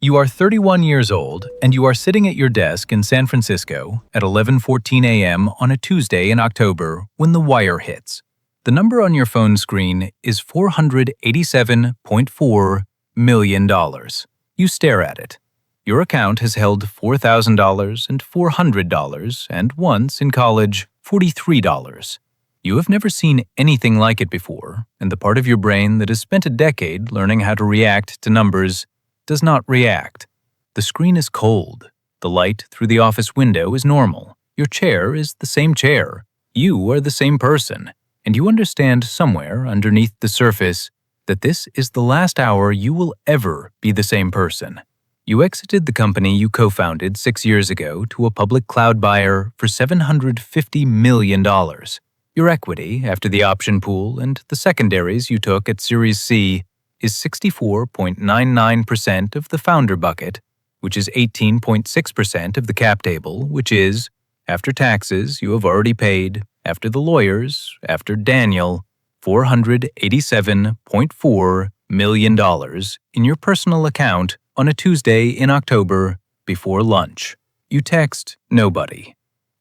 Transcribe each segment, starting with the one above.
You are 31 years old, and you are sitting at your desk in San Francisco at 11:14 a.m. on a Tuesday in October when the wire hits. The number on your phone screen is $487.4 million. You stare at it. Your account has held $4,000 and $400 and once in college, $43. You have never seen anything like it before, and the part of your brain that has spent a decade learning how to react to numbers does not react. The screen is cold. The light through the office window is normal. Your chair is the same chair. You are the same person. And you understand somewhere underneath the surface that this is the last hour you will ever be the same person. You exited the company you co-founded 6 years ago to a public cloud buyer for $750 million. Your equity, after the option pool and the secondaries you took at Series C, is 64.99% of the founder bucket, which is 18.6% of the cap table, which is, after taxes you have already paid, after the lawyers, after Daniel, $487.4 million in your personal account on a Tuesday in October before lunch. You text nobody.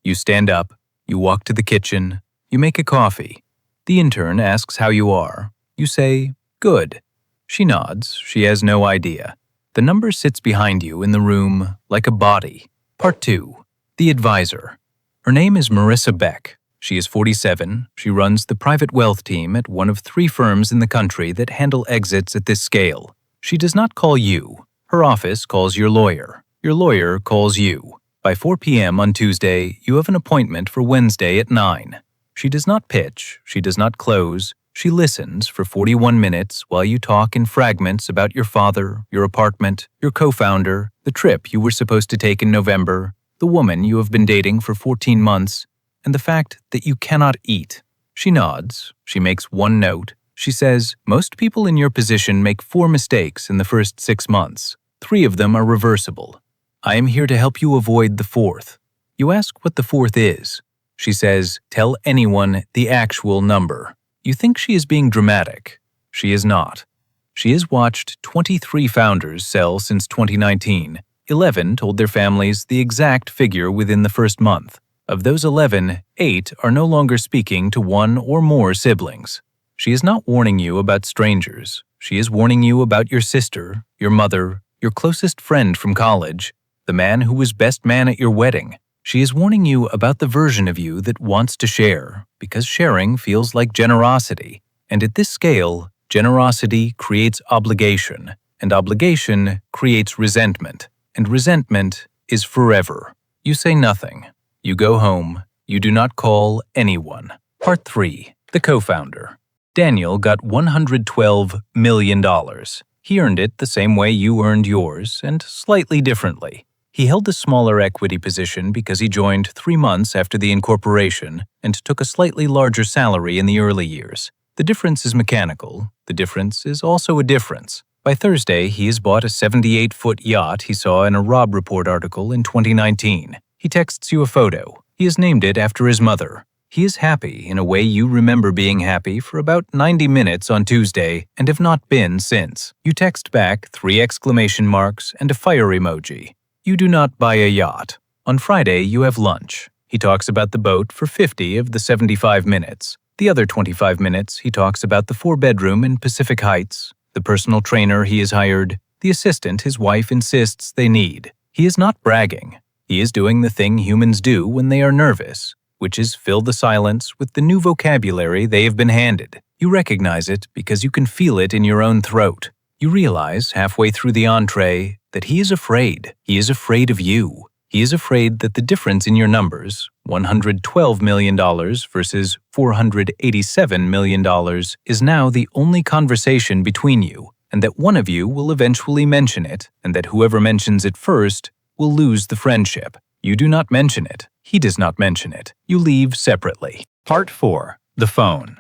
You stand up, you walk to the kitchen, you make a coffee. The intern asks how you are. You say, good. She nods. She has no idea. The number sits behind you in the room like a body. Part 2. The Advisor. Her name is Marissa Beck. She is 47. She runs the private wealth team at one of 3 firms in the country that handle exits at this scale. She does not call you. Her office calls your lawyer. Your lawyer calls you. By 4 p.m. on Tuesday, you have an appointment for Wednesday at 9. She does not pitch. She does not close. She listens for 41 minutes while you talk in fragments about your father, your apartment, your co-founder, the trip you were supposed to take in November, the woman you have been dating for 14 months, and the fact that you cannot eat. She nods. She makes one note. She says, most people in your position make 4 mistakes in the first 6 months. 3 of them are reversible. I am here to help you avoid the 4th. You ask what the 4th is. She says, tell anyone the actual number. You think she is being dramatic. She is not. She has watched 23 founders sell since 2019. 11 told their families the exact figure within the first month. Of those 11, 8 are no longer speaking to one or more siblings. She is not warning you about strangers. She is warning you about your sister, your mother, your closest friend from college, the man who was best man at your wedding. She is warning you about the version of you that wants to share, because sharing feels like generosity. And at this scale, generosity creates obligation, and obligation creates resentment, and resentment is forever. You say nothing. You go home. You do not call anyone. Part 3. The co-founder. Daniel got $112 million. He earned it the same way you earned yours, and slightly differently. He held a smaller equity position because he joined 3 months after the incorporation and took a slightly larger salary in the early years. The difference is mechanical. The difference is also a difference. By Thursday, he has bought a 78-foot yacht he saw in a Robb Report article in 2019. He texts you a photo. He has named it after his mother. He is happy in a way you remember being happy for about 90 minutes on Tuesday and have not been since. You text back 3 exclamation marks and a fire emoji. You do not buy a yacht. On Friday, you have lunch. He talks about the boat for 50 of the 75 minutes. The other 25 minutes, he talks about the 4-bedroom in Pacific Heights, the personal trainer he has hired, the assistant his wife insists they need. He is not bragging. He is doing the thing humans do when they are nervous, which is fill the silence with the new vocabulary they have been handed. You recognize it because you can feel it in your own throat. You realize halfway through the entree that he is afraid. He is afraid of you. He is afraid that the difference in your numbers, $112 million versus $487 million, is now the only conversation between you, and that one of you will eventually mention it, and that whoever mentions it first will lose the friendship. You do not mention it. He does not mention it. You leave separately. Part 4. The phone.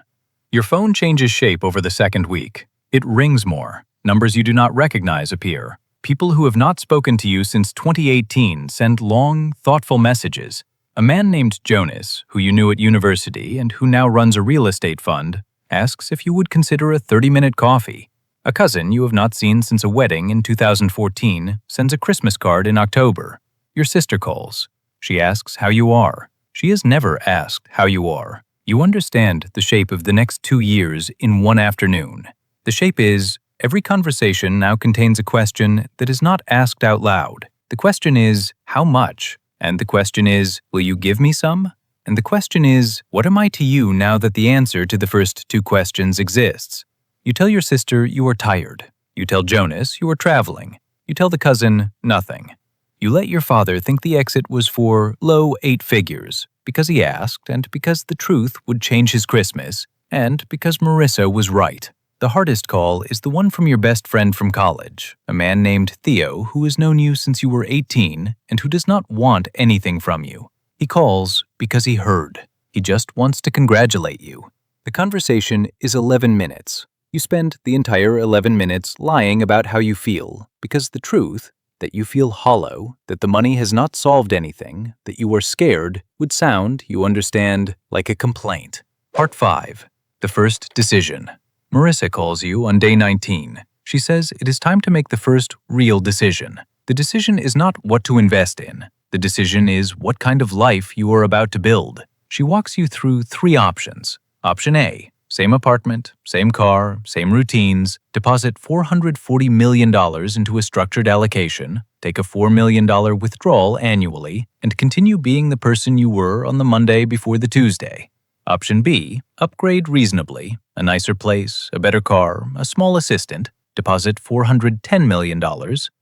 Your phone changes shape over the second week. It rings more. Numbers you do not recognize appear. People who have not spoken to you since 2018 send long, thoughtful messages. A man named Jonas, who you knew at university and who now runs a real estate fund, asks if you would consider a 30-minute coffee. A cousin you have not seen since a wedding in 2014 sends a Christmas card in October. Your sister calls. She asks how you are. She has never asked how you are. You understand the shape of the next 2 years in one afternoon. The shape is, every conversation now contains a question that is not asked out loud. The question is, how much? And the question is, will you give me some? And the question is, what am I to you now that the answer to the first 2 questions exists? You tell your sister you are tired. You tell Jonas you are traveling. You tell the cousin nothing. You let your father think the exit was for low 8 figures, because he asked, and because the truth would change his Christmas, and because Marissa was right. The hardest call is the one from your best friend from college, a man named Theo who has known you since you were 18 and who does not want anything from you. He calls because he heard. He just wants to congratulate you. The conversation is 11 minutes. You spend the entire 11 minutes lying about how you feel, because the truth, that you feel hollow, that the money has not solved anything, that you are scared, would sound, you understand, like a complaint. Part 5. The first decision. Marissa calls you on day 19. She says it is time to make the first real decision. The decision is not what to invest in. The decision is what kind of life you are about to build. She walks you through 3 options. Option A. Same apartment, same car, same routines, deposit $440 million into a structured allocation, take a $4 million withdrawal annually, and continue being the person you were on the Monday before the Tuesday. Option B, upgrade reasonably, a nicer place, a better car, a small assistant, deposit $410 million,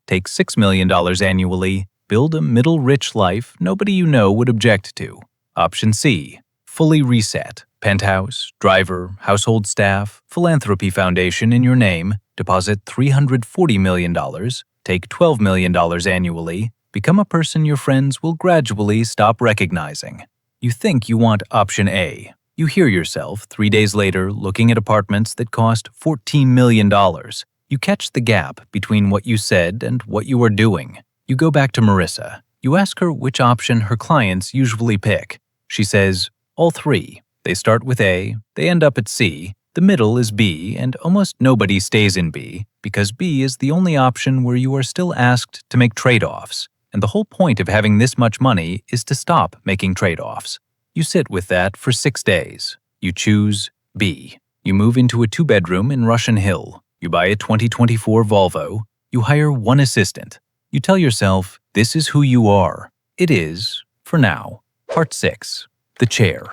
take $6 million annually, build a middle-rich life nobody you know would object to. Option C, fully reset. Penthouse, driver, household staff, philanthropy foundation in your name, deposit $340 million, take $12 million annually, become a person your friends will gradually stop recognizing. You think you want option A. You hear yourself 3 days later looking at apartments that cost $14 million. You catch the gap between what you said and what you are doing. You go back to Marissa. You ask her which option her clients usually pick. She says, all 3. They start with A, they end up at C, the middle is B, and almost nobody stays in B, because B is the only option where you are still asked to make trade-offs, and the whole point of having this much money is to stop making trade-offs. You sit with that for 6 days. You choose B. You move into a 2-bedroom in Russian Hill. You buy a 2024 Volvo. You hire 1 assistant. You tell yourself, this is who you are. It is, for now. Part 6. The chair.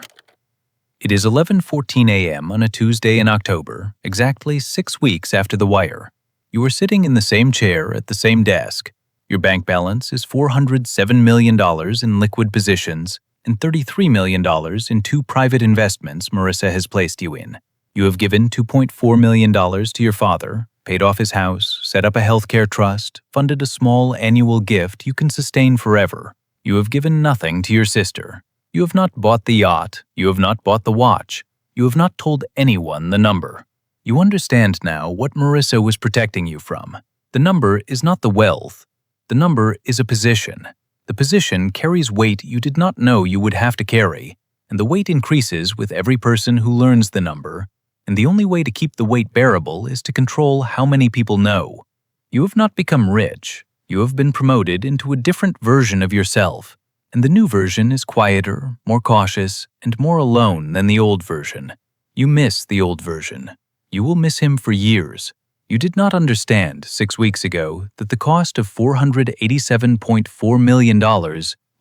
It is 11:14 a.m. on a Tuesday in October, exactly 6 weeks after the wire. You are sitting in the same chair at the same desk. Your bank balance is $407 million in liquid positions and $33 million in 2 private investments Marissa has placed you in. You have given $2.4 million to your father, paid off his house, set up a healthcare trust, funded a small annual gift you can sustain forever. You have given nothing to your sister. You have not bought the yacht. You have not bought the watch. You have not told anyone the number. You understand now what Marissa was protecting you from. The number is not the wealth. The number is a position. The position carries weight you did not know you would have to carry, and the weight increases with every person who learns the number, and the only way to keep the weight bearable is to control how many people know. You have not become rich. You have been promoted into a different version of yourself. And the new version is quieter, more cautious, and more alone than the old version. You miss the old version. You will miss him for years. You did not understand 6 weeks ago that the cost of $487.4 million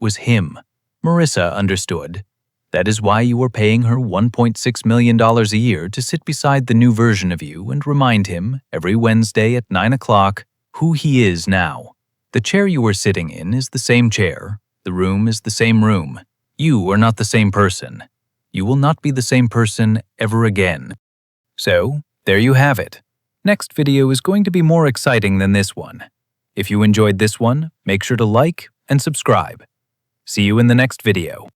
was him. Marissa understood. That is why you were paying her $1.6 million a year to sit beside the new version of you and remind him, every Wednesday at 9 o'clock, who he is now. The chair you are sitting in is the same chair. The room is the same room. You are not the same person. You will not be the same person ever again. So, there you have it. Next video is going to be more exciting than this one. If you enjoyed this one, make sure to like and subscribe. See you in the next video.